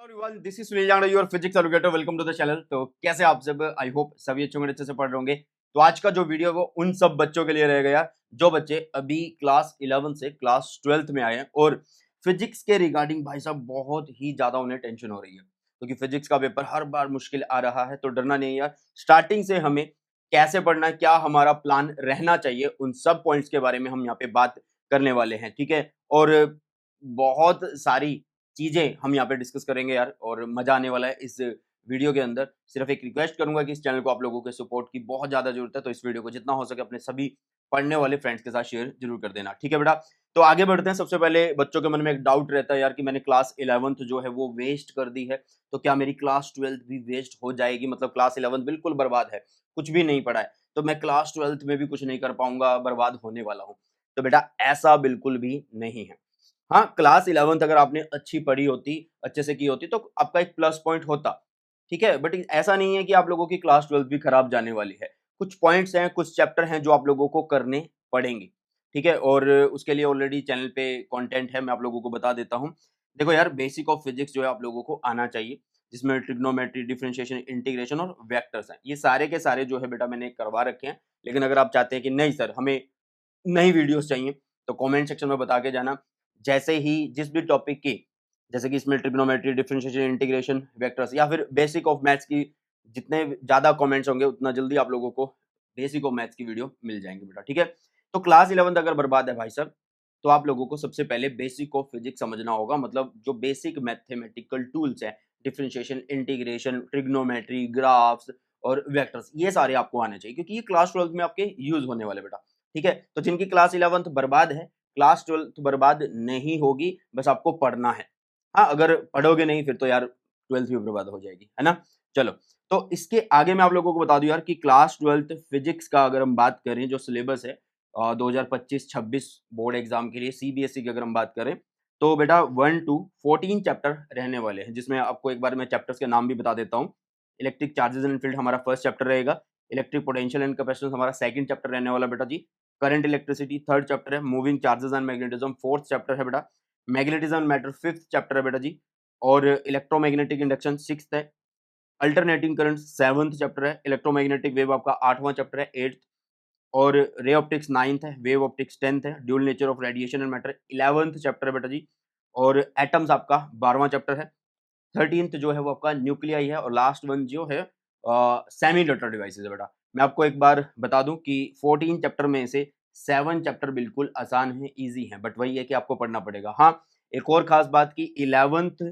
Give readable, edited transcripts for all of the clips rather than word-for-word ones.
Hello everyone, this is Sunil Jangra, your physics educator. Welcome to the channel. तो कैसे आप सब? आई होप सभी अच्छे होंगे, अच्छे से पढ़ रहे होंगे। तो आज का जो वीडियो है वो उन सब बच्चों के लिए रहेगा यार, जो बच्चे अभी क्लास 11 से क्लास 12 में आए हैं और फिजिक्स के रिगार्डिंग भाई साहब बहुत ही ज्यादा उन्हें टेंशन हो रही है, क्योंकि फिजिक्स का पेपर हर बार मुश्किल आ रहा है। तो डरना नहीं यार, स्टार्टिंग से हमें कैसे पढ़ना है, क्या हमारा प्लान रहना चाहिए, उन सब पॉइंट्स के बारे में हम यहाँ पे बात करने वाले हैं, ठीक है। और बहुत सारी चीजें हम यहाँ पे डिस्कस करेंगे यार, और मजा आने वाला है इस वीडियो के अंदर। सिर्फ एक रिक्वेस्ट करूंगा कि इस चैनल को आप लोगों के सपोर्ट की बहुत ज्यादा जरूरत है, तो इस वीडियो को जितना हो सके अपने सभी पढ़ने वाले फ्रेंड्स के साथ शेयर जरूर कर देना, ठीक है बेटा। तो आगे बढ़ते हैं। सबसे पहले बच्चों के मन में एक डाउट रहता है यार कि मैंने क्लास 11th जो है वो वेस्ट कर दी है, तो क्या मेरी क्लास 12th भी वेस्ट हो जाएगी? मतलब क्लास 11th बिल्कुल बर्बाद है, कुछ भी नहीं पढ़ा है, तो मैं क्लास 12th में भी कुछ नहीं कर पाऊंगा, बर्बाद होने वाला हूँ। तो बेटा ऐसा बिल्कुल भी नहीं है। हाँ, क्लास 11th अगर आपने अच्छी पढ़ी होती, अच्छे से की होती, तो आपका एक प्लस पॉइंट होता, ठीक है। बट ऐसा नहीं है कि आप लोगों की क्लास 12th भी खराब जाने वाली है। कुछ पॉइंट्स हैं, कुछ चैप्टर हैं जो आप लोगों को करने पड़ेंगे, ठीक है। और उसके लिए ऑलरेडी चैनल पे कंटेंट है, मैं आप लोगों को बता देता हूँ। देखो यार, बेसिक ऑफ फिजिक्स जो है आप लोगों को आना चाहिए, जिसमें ट्रिग्नोमेट्री, डिफरेंशिएशन, इंटीग्रेशन और वेक्टर्स हैं। ये सारे के सारे जो है बेटा मैंने करवा रखे हैं। लेकिन अगर आप चाहते हैं कि नहीं सर हमें नई वीडियोस चाहिए, तो कमेंट सेक्शन में बता के जाना। जैसे ही जिस भी टॉपिक की, जैसे कि इसमें ट्रिग्नोमेट्री, डिफरेंशिएशन, इंटीग्रेशन, वेक्टर्स या फिर बेसिक ऑफ मैथ्स की जितने ज्यादा कमेंट्स होंगे उतना जल्दी आप लोगों को बेसिक ऑफ मैथ्स की वीडियो मिल जाएंगे बेटा, ठीक है। तो क्लास 11 अगर बर्बाद है भाई साहब, तो आप लोगों को सबसे पहले बेसिक ऑफ फिजिक्स समझना होगा। मतलब जो बेसिक मैथमेटिकल टूल्स है, डिफरेंशिएशन, इंटीग्रेशन, ट्रिग्नोमेट्री, ग्राफ्स और वेक्टर्स, ये सारे आपको आने चाहिए, क्योंकि ये क्लास 12 में आपके यूज होने वाले बेटा, ठीक है। तो जिनकी क्लास 11th बर्बाद है, क्लास 12th बर्बाद नहीं होगी, बस आपको पढ़ना है। हाँ, अगर पढ़ोगे नहीं फिर तो यार 12th भी बर्बाद हो जाएगी, है ना। चलो, तो इसके आगे मैं आप लोगों को बता दूं यार कि क्लास 12th फिजिक्स का अगर हम बात करें, जो सिलेबस है 2025-26 बोर्ड एग्जाम के लिए सीबीएसई की अगर हम बात करें, तो बेटा 1 to 14 चैप्टर रहने वाले हैं, जिसमें आपको एक बार मैं चैप्टर्स के नाम भी बता देता हूँ। इलेक्ट्रिक चार्जेस एंड फील्ड हमारा फर्स्ट चैप्टर रहेगा। इलेक्ट्रिक पोटेंशियल एंड कैपेसिटेंस हमारा सेकंड चैप्टर रहने वाला बेटा जी। करंट इलेक्ट्रिसिटी थर्ड चैप्टर है। Moving charges and magnetism fourth chapter है बेटा। Magnetism and matter fifth chapter है बेटा जी। और इलेक्ट्रोमैग्नेटिक इंडक्शन सिक्स्थ है। अल्टरनेटिंग करंट सेवंथ चैप्टर है। इलेक्ट्रोमैग्नेटिक वेव आपका आठवां चैप्टर है, एट्थ। और रे ऑप्टिक्स नाइन्थ है। वेव ऑप्टिक्स टेंथ है। Dual nature of radiation and matter 11th chapter है बेटा जी। और एटम्स आपका 12वां चैप्टर है। 13th जो है वो आपका न्यूक्लियाई है। और लास्ट वन जो है सेमी कंडक्टर डिवाइसेस है बेटा। मैं आपको एक बार बता दूं कि 14 चैप्टर में से 7 चैप्टर बिल्कुल आसान है, इजी है, बट वही है कि आपको पढ़ना पड़ेगा। हाँ, एक और खास बात की 11th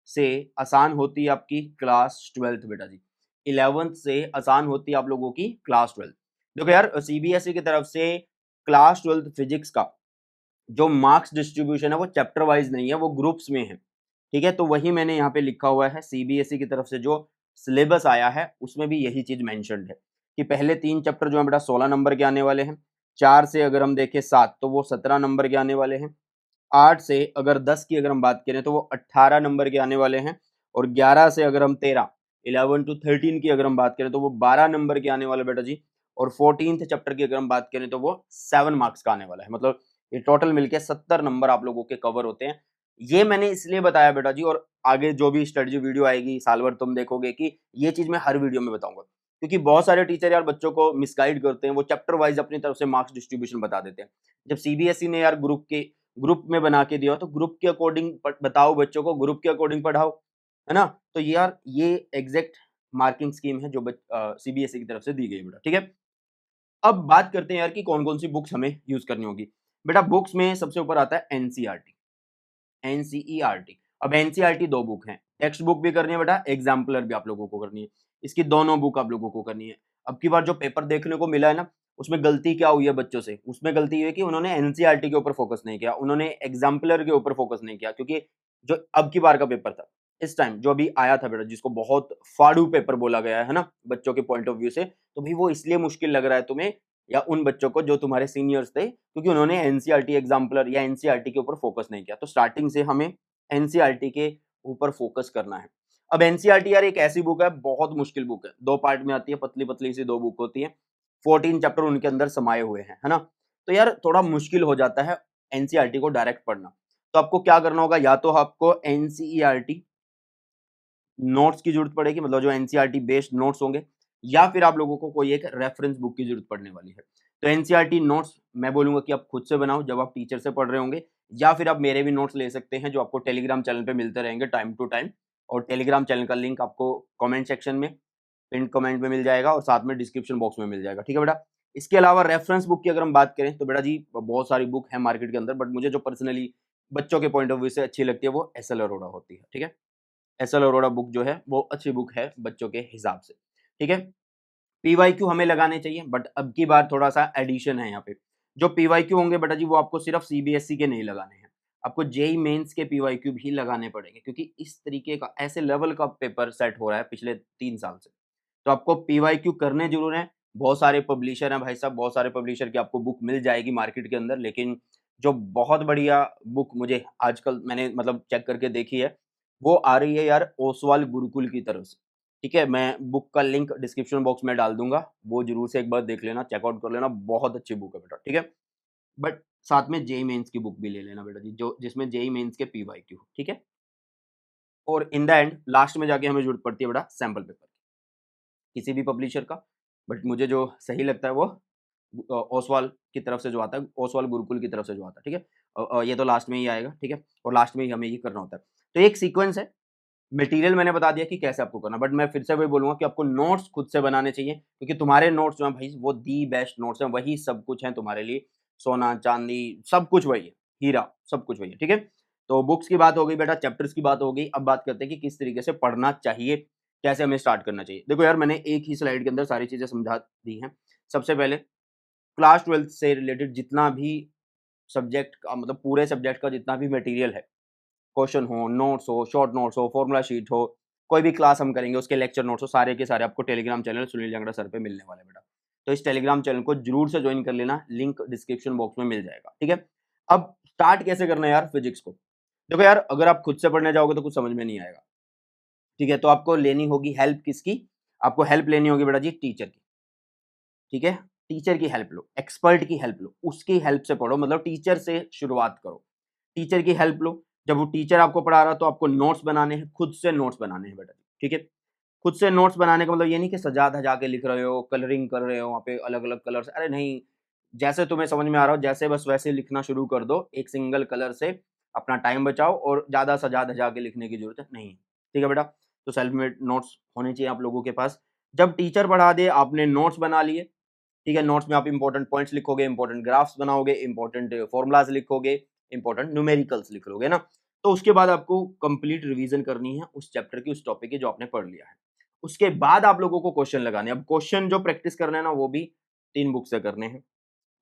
से आसान होती है आपकी क्लास 12th बेटा जी। 11th से आसान होती है आप लोगों की क्लास 12th। देखो यार, सीबीएसई की तरफ से क्लास 12th फिजिक्स का जो मार्क्स डिस्ट्रीब्यूशन है वो चैप्टर वाइज नहीं है, वो ग्रुप्स में है, ठीक है। तो वही मैंने यहाँ पे लिखा हुआ है, सीबीएसई की तरफ से जो सिलेबस आया है उसमें भी यही चीज मेंशन्ड है कि पहले 3 चैप्टर जो है बेटा 16 नंबर के आने वाले हैं। 4 से अगर हम देखें 7 तो वो 17 नंबर के आने वाले हैं। 8 से अगर 10 की अगर हम बात करें तो वो 18 नंबर के आने वाले हैं। और 11 से अगर हम 13 11 to 13 की अगर हम बात करें तो वो 12 नंबर के आने वाले बेटा जी। और 14th चैप्टर की अगर हम बात करें तो वो 7 मार्क्स का आने वाला है। मतलब ये टोटल मिलके 70 नंबर आप लोगों के कवर होते हैं। ये मैंने इसलिए बताया बेटा जी, और आगे जो भी स्ट्रेटजी वीडियो आएगी साल भर तुम देखोगे कि ये चीज मैं हर वीडियो में बताऊंगा, क्योंकि बहुत सारे टीचर यार बच्चों को मिसगाइड करते हैं, वो चैप्टर वाइज अपनी तरफ से मार्क्स डिस्ट्रीब्यूशन बता देते हैं। जब सीबीएसई ने यार ग्रुप में बना के दिया तो ग्रुप के अकॉर्डिंग बताओ बच्चों को, ग्रुप के अकॉर्डिंग पढ़ाओ, है ना। तो यार ये एग्जैक्ट मार्किंग स्कीम है जो सीबीएसई की तरफ से दी गई बेटा, ठीक है। अब बात करते हैं यार कि कौन कौन सी बुक्स हमें यूज करनी होगी। बेटा बुक्स में सबसे ऊपर आता है एनसीईआरटी। एनसीईआरटी, अब एनसीईआरटी 2 बुक हैं, टेक्स्ट बुक भी करनी है बेटा, एग्जाम्पलर भी आप लोगों को करनी है। इसकी दोनों बुक आप लोगों को करनी है। अब की बार जो पेपर देखने को मिला है ना, उसमें गलती क्या हुई है बच्चों से, उसमें गलती ये है कि उन्होंने एनसीईआरटी के ऊपर फोकस नहीं किया, उन्होंने एग्जाम्पलर के ऊपर फोकस नहीं किया, क्योंकि जो अब की बार का पेपर था, इस टाइम जो अभी आया था बेटा, जिसको बहुत फाड़ू पेपर बोला गया है ना बच्चों के पॉइंट ऑफ व्यू से, तो भाई वो इसलिए मुश्किल लग रहा है तुम्हें या उन बच्चों को जो तुम्हारे सीनियर्स थे, क्योंकि उन्होंने एनसीईआरटी एग्जाम्पलर या एनसीईआरटी के ऊपर फोकस नहीं किया। तो स्टार्टिंग से हमें एनसीईआरटी के ऊपर फोकस करना है। अब एनसीईआरटी यार एक ऐसी बुक है, बहुत मुश्किल बुक है, 2 पार्ट में आती है, पतली पतली सी 2 बुक होती है, 14 चैप्टर उनके अंदर समाये हुए हैं, है ना। तो यार थोड़ा मुश्किल हो जाता है एनसीईआरटी को डायरेक्ट पढ़ना। तो आपको क्या करना होगा, या तो आपको एनसीईआरटी नोट्स की जरूरत पड़ेगी, मतलब जो एनसीईआरटी बेस्ड नोट्स होंगे, या फिर आप लोगों को कोई एक रेफरेंस बुक की जरूरत पड़ने वाली है। तो एनसीईआरटी नोट्स मैं बोलूंगा कि आप खुद से बनाओ जब आप टीचर से पढ़ रहे होंगे, या फिर आप मेरे भी नोट्स ले सकते हैं जो आपको टेलीग्राम चैनल पे मिलते रहेंगे टाइम टू टाइम। और टेलीग्राम चैनल का लिंक आपको कमेंट सेक्शन में, पिन कमेंट में मिल जाएगा और साथ में डिस्क्रिप्शन बॉक्स में मिल जाएगा, ठीक है बेटा। इसके अलावा रेफरेंस बुक की अगर हम बात करें तो बेटा जी बहुत सारी बुक है मार्केट के अंदर, बट मुझे जो पर्सनली बच्चों के पॉइंट ऑफ व्यू से अच्छी लगती है वो एसएल अरोड़ा होती है, ठीक है। एसएल अरोड़ा बुक जो है वो अच्छी बुक है बच्चों के हिसाब से, ठीक है। पीवाईक्यू हमें लगाने चाहिए, बट अब की बार थोड़ा सा एडिशन है यहाँ पे। जो पीवाईक्यू होंगे बेटा जी वो आपको सिर्फ सीबीएसई के नहीं लगाने हैं, आपको जेई मेंस के पीवाईक्यू भी लगाने पड़ेंगे, क्योंकि इस तरीके का ऐसे लेवल का पेपर सेट हो रहा है पिछले 3 साल से। तो आपको पीवाईक्यू करने जरूर हैं। बहुत सारे पब्लिशर हैं भाई साहब, बहुत सारे पब्लिशर की आपको बुक मिल जाएगी मार्केट के अंदर, लेकिन जो बहुत बढ़िया बुक मुझे आजकल मैंने मतलब चेक करके देखी है, वो आ रही है यार ओसवाल गुरुकुल की तरफ से, ठीक है। मैं बुक का लिंक डिस्क्रिप्शन बॉक्स में डाल दूंगा, वो जरूर से एक बार देख लेना, चेकआउट कर लेना, बहुत अच्छी बुक है बेटा, ठीक है। बट साथ में जेई मेंस की बुक भी ले लेना बेटा जी, जो जिसमें जेई मेंस के पीवाईक्यू, ठीक है। और इन द एंड लास्ट में जाके हमें जरूरत पड़ती है बेटा सैंपल पेपर किसी भी पब्लिशर का, बट मुझे जो सही लगता है वो ओसवाल की तरफ से जो आता है, ओसवाल गुरुकुल की तरफ से जो आता है, ठीक है। ये तो लास्ट में ही आएगा, ठीक है, और लास्ट में ही हमें ये करना होता है। तो एक सीक्वेंस है, मटेरियल मैंने बता दिया कि कैसे आपको करना, बट मैं फिर से वही बोलूंगा कि आपको नोट्स खुद से बनाने चाहिए, क्योंकि तुम्हारे नोट्स जो हैं भाई वो दी बेस्ट नोट्स हैं, वही सब कुछ है तुम्हारे लिए, सोना चांदी सब कुछ वही है, हीरा सब कुछ वही है, ठीक है। तो बुक्स की बात हो गई बेटा, चैप्टर्स की बात हो गई, अब बात करते हैं कि किस तरीके से पढ़ना चाहिए, कैसे हमें स्टार्ट करना चाहिए। देखो यार मैंने एक ही स्लाइड के अंदर सारी चीजें समझा दी हैं। सबसे पहले क्लास 12 से रिलेटेड जितना भी सब्जेक्ट का मतलब पूरे सब्जेक्ट का जितना भी मटेरियल है, क्वेश्चन हो, नोट्स हो, शॉर्ट नोट्स हो, फॉर्मूला शीट हो, कोई भी क्लास हम करेंगे उसके लेक्चर नोट्स हो, सारे के सारे आपको Telegram channel Sunil Jangra sir पे मिलने वाले बेटा। तो इस टेलीग्राम चैनल को जरूर से ज्वाइन कर लेना, लिंक डिस्क्रिप्शन बॉक्स में मिल जाएगा, ठीक है। अब स्टार्ट कैसे करना है यार फिजिक्स को। देखो यार अगर आप खुद से पढ़ने जाओगे तो कुछ समझ में नहीं आएगा, ठीक है। तो आपको लेनी होगी हेल्प किसकी, आपको हेल्प लेनी होगी बेटा जी टीचर की, ठीक है। टीचर की हेल्प लो, एक्सपर्ट की हेल्प लो, उसकी हेल्प से पढ़ो, मतलब टीचर से शुरुआत करो, टीचर की हेल्प लो। जब वो टीचर आपको पढ़ा रहा है तो आपको नोट्स बनाने हैं, खुद से नोट्स बनाने हैं बेटा, ठीक है। खुद से नोट्स बनाने का मतलब ये नहीं कि सजा धजा के लिख रहे हो, कलरिंग कर रहे हो वहाँ पे अलग अलग कलर से, अरे नहीं, जैसे तुम्हें समझ में आ रहा हो जैसे बस वैसे लिखना शुरू कर दो, एक सिंगल कलर से अपना टाइम बचाओ, और ज्यादा सजा धजा के लिखने की जरूरत नहीं है, ठीक है बेटा। तो सेल्फ मेड नोट्स होने चाहिए आप लोगों के पास। जब टीचर पढ़ा दे आपने नोट्स बना लिए, ठीक है। नोट्स में आप इंपॉर्टेंट पॉइंट्स लिखोगे, इंपॉर्टेंट ग्राफ्स बनाओगे, इंपॉर्टेंट फॉर्मुलाज लिखोगे, इंपॉर्टेंट न्यूमेरिकल्स लिख लोगे ना। तो उसके बाद आपको कंप्लीट रिवीजन करनी है उस चैप्टर की, उस टॉपिक की जो आपने पढ़ लिया है। उसके बाद आप लोगों को क्वेश्चन लगाने हैं। अब क्वेश्चन जो प्रैक्टिस करना है ना वो भी 3 बुक से करने हैं,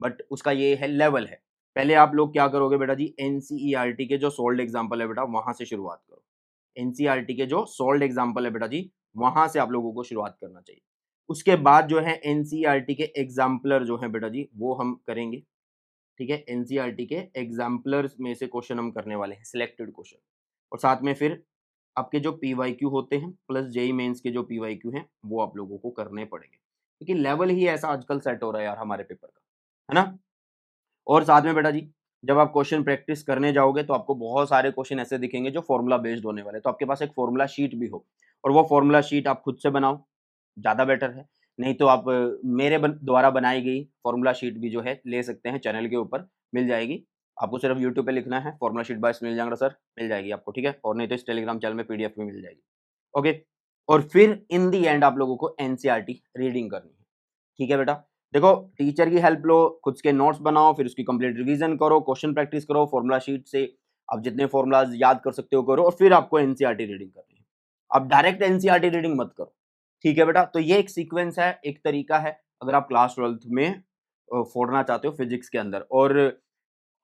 बट उसका ये है लेवल है। पहले आप लोग क्या करोगे बेटा जी, एनसीईआरटी के जो सोल्ड एग्जाम्पल है बेटा वहां से शुरुआत करो। एनसीईआरटी के जो सोल्ड एग्जाम्पल है बेटा जी वहां से आप लोगों को शुरुआत करना चाहिए। उसके बाद जो है एनसीईआरटी के एग्जाम्पलर जो है बेटा जी वो हम करेंगे, ठीक है। एनसीईआरटी के एग्जाम्पलर्स में से क्वेश्चन हम करने वाले हैं, सिलेक्टेड क्वेश्चन। और साथ में फिर आपके जो पीवाईक्यू होते हैं प्लस जेई मेंस के जो पीवाईक्यू हैं वो आप लोगों को करने पड़ेंगे, क्योंकि लेवल ही ऐसा आजकल सेट हो रहा है यार हमारे पेपर का, है ना। और साथ में बेटा जी जब आप क्वेश्चन प्रैक्टिस करने जाओगे तो आपको बहुत सारे क्वेश्चन ऐसे दिखेंगे जो फॉर्मूला बेस्ड होने वाले, तो आपके पास एक फॉर्मूला शीट भी हो, और वो फॉर्मूला शीट आप खुद से बनाओ, ज़्यादा बेटर है। नहीं तो आप मेरे द्वारा बनाई गई फॉर्मूला शीट भी जो है ले सकते हैं, चैनल के ऊपर मिल जाएगी। आपको सिर्फ यूट्यूब पे लिखना है formula sheet by Sunil Jangra sir, मिल जाएगी आपको, ठीक है। और नहीं तो इस टेलीग्राम चैनल में पीडीएफ में मिल जाएगी, ओके। और फिर इन दी एंड आप लोगों को एनसीईआरटी रीडिंग करनी है, ठीक है बेटा। देखो टीचर की हेल्प लो, खुद के नोट्स बनाओ, फिर उसकी कंप्लीट रिवीजन करो, क्वेश्चन प्रैक्टिस करो, फॉर्मूला शीट से आप जितने फॉर्मूलाज याद कर सकते हो करो, और फिर आपको एनसीईआरटी रीडिंग करनी है। आप डायरेक्ट एनसीईआरटी रीडिंग मत करो, ठीक है बेटा। तो ये एक सीक्वेंस है, एक तरीका है अगर आप क्लास 12th में फोड़ना चाहते हो फिजिक्स के अंदर। और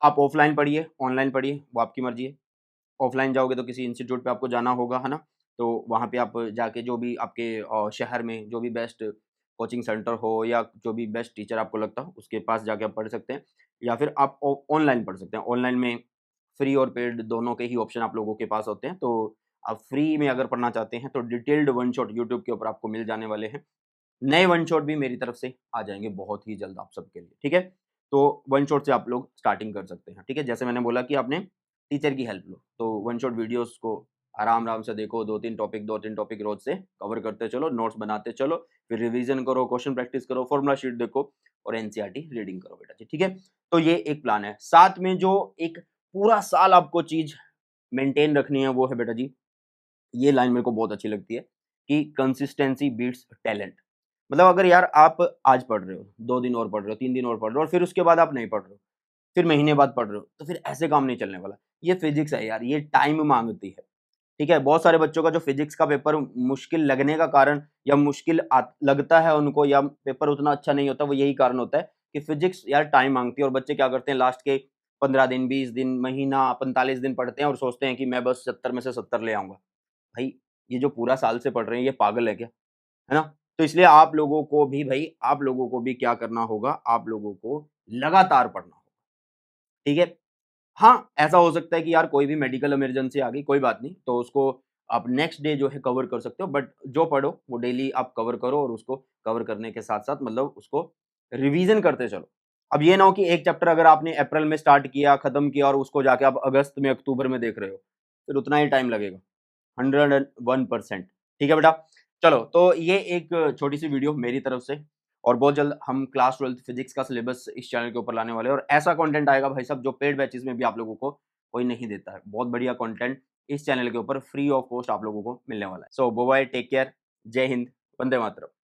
आप ऑफलाइन पढ़िए ऑनलाइन पढ़िए वो आपकी मर्जी है। ऑफलाइन जाओगे तो किसी इंस्टीट्यूट पे आपको जाना होगा, है ना। तो वहाँ पे आप जाके जो भी आपके शहर में जो भी बेस्ट कोचिंग सेंटर हो या जो भी बेस्ट टीचर आपको लगता हो उसके पास जाके आप पढ़ सकते हैं, या फिर आप ऑनलाइन पढ़ सकते हैं। ऑनलाइन में फ्री और पेड दोनों के ही ऑप्शन आप लोगों के पास होते हैं। तो आप फ्री में अगर पढ़ना चाहते हैं तो डिटेल्ड वन शॉट यूट्यूब के ऊपर आपको मिल जाने वाले हैं। नए वन शॉट भी मेरी तरफ से आ जाएंगे बहुत ही जल्द आप सबके लिए, ठीक है। तो वन शॉट से आप लोग स्टार्टिंग कर सकते हैं, ठीक है। जैसे मैंने बोला कि आपने टीचर की हेल्प लो, तो वन शॉट वीडियोस को आराम आराम से देखो, 2-3 टॉपिक रोज से कवर करते चलो, नोट्स बनाते चलो, फिर रिवीजन करो, क्वेश्चन प्रैक्टिस करो, फॉर्मूला शीट देखो और एनसीईआरटी रीडिंग करो बेटा जी, ठीक है। तो ये एक प्लान है। साथ में जो एक पूरा साल आपको चीज मेंटेन रखनी है वो है बेटा जी, ये लाइन मेरे को बहुत अच्छी लगती है कि कंसिस्टेंसी बीट्स टैलेंट। मतलब अगर यार आप आज पढ़ रहे हो, 2 दिन और पढ़ रहे हो, 3 दिन और पढ़ रहे हो और फिर उसके बाद आप नहीं पढ़ रहे हो, फिर महीने बाद पढ़ रहे हो, तो फिर ऐसे काम नहीं चलने वाला। ये फिजिक्स है यार, ये टाइम माँगती है, ठीक है? बहुत सारे बच्चों का जो फिजिक्स का पेपर मुश्किल लगने का कारण या मुश्किल लगता है उनको या पेपर उतना अच्छा नहीं होता, वो यही कारण होता है कि फिजिक्स यार टाइम माँगती है और बच्चे क्या करते हैं लास्ट के 15 दिन, 20 दिन, महीना, 45 दिन पढ़ते हैं और सोचते हैं कि मैं बस 70 में से 70 ले आऊँगा। भाई, ये जो पूरा साल से पढ़ रहे हैं, ये पागल है क्या? है ना? तो इसलिए आप लोगों को भी भाई, आप लोगों को भी क्या करना होगा, आप लोगों को लगातार पढ़ना होगा, ठीक है? हाँ, ऐसा हो सकता है कि यार कोई भी मेडिकल इमरजेंसी आ गई, कोई बात नहीं, तो उसको आप नेक्स्ट डे जो है कवर कर सकते हो, बट जो पढ़ो वो डेली आप कवर करो और उसको कवर करने के साथ-साथ मतलब उसको रिवीजन करते चलो। अब ये ना हो कि एक चैप्टर अगर आपने अप्रैल में स्टार्ट किया, खत्म किया और उसको जाके आप अगस्त में, अक्टूबर में देख रहे हो, फिर उतना ही टाइम लगेगा। 101% ठीक है बेटा? चलो, तो ये एक छोटी-सी वीडियो मेरी तरफ से और बहुत जल्द हम क्लास 12th फिजिक्स का सिलेबस इस चैनल के ऊपर लाने वाले हैं और ऐसा कंटेंट आएगा भाई साहब जो पेड बैचेज़ में भी आप लोगों को कोई नहीं देता है। बहुत बढ़िया कंटेंट इस चैनल के ऊपर फ्री ऑफ कॉस्ट आप लोगों को मिलने वाला है। सो बाय बाय, टेक केयर, जय हिंद, वंदे मातरम।